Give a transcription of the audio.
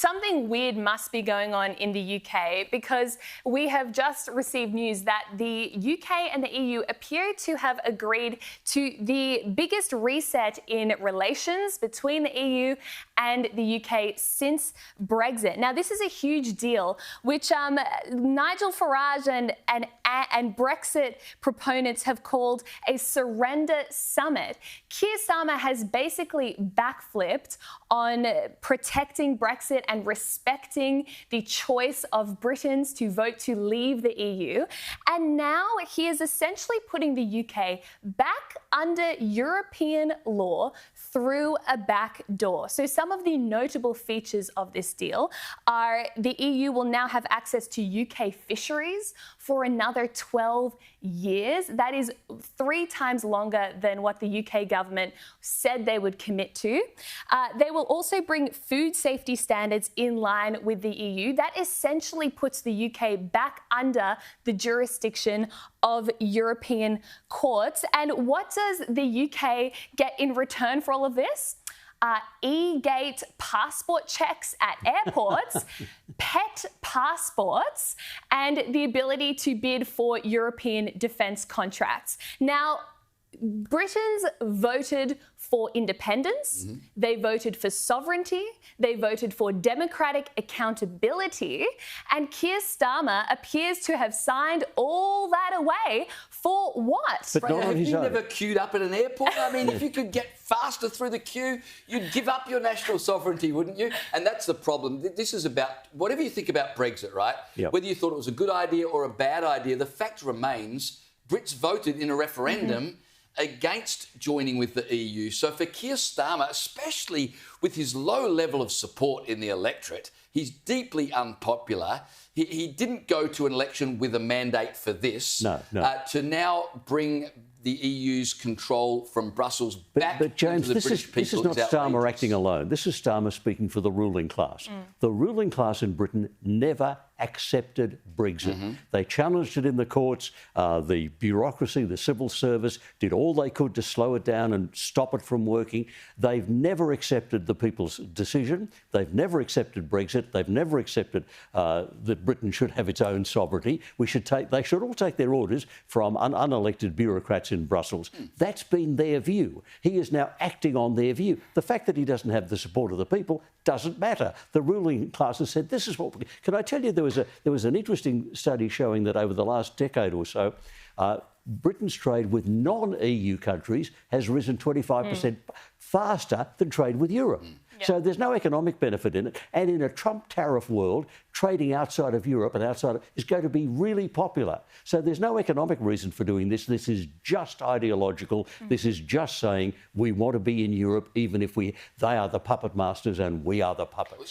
something weird must be going on in the UK, because we have just received news that the UK and the EU appear to have agreed to the biggest reset in relations between the EU and the UK since Brexit. Now, this is a huge deal, which Nigel Farage and Brexit proponents have called a surrender summit. Keir Starmer has basically backflipped on protecting Brexit and respecting the choice of Britons to vote to leave the EU. And now he is essentially putting the UK back under European law through a back door. So some of the notable features of this deal are the EU will now have access to UK fisheries for another 12 years. That is 3 times longer than what the UK government said they would commit to. They will also bring food safety standards in line with the EU. That essentially puts the UK back under the jurisdiction of European courts. And what does the UK get in return for all of this? E-gate passport checks at airports, pet passports, and the ability to bid for European defence contracts. Now, Britons voted for independence, they voted for sovereignty, they voted for democratic accountability, and Keir Starmer appears to have signed all that away for what? But not on his own. Have you never queued up at an airport? I mean, if you could get faster through the queue, you'd give up your national sovereignty, wouldn't you? And that's the problem. This is about, whatever you think about Brexit, right? Yep. Whether you thought it was a good idea or a bad idea, the fact remains Brits voted in a referendum against joining with the EU. So for Keir Starmer, especially with his low level of support in the electorate, he's deeply unpopular. He didn't go to an election with a mandate for this. No. To now bring the EU's control from Brussels back but James, into the British people. this is not Starmer acting alone. This is Starmer speaking for the ruling class. The ruling class in Britain never accepted Brexit. They challenged it in the courts. The bureaucracy, the civil service, did all they could to slow it down and stop it from working. They've never accepted the people's decision. They've never accepted Brexit. They've never accepted that Britain should have its own sovereignty. They should all take their orders from unelected bureaucrats in Brussels. That's been their view. He is now acting on their view. The fact that he doesn't have the support of the people doesn't matter. The ruling class has said, this is what... Can I tell you, there was an interesting study showing that over the last decade or so, Britain's trade with non-EU countries has risen 25% faster than trade with Europe. So there's no economic benefit in it. And in a Trump tariff world, trading outside of Europe and is going to be really popular. So there's no economic reason for doing this. This is just ideological. This is just saying we want to be in Europe, even if they are the puppet masters and we are the puppets.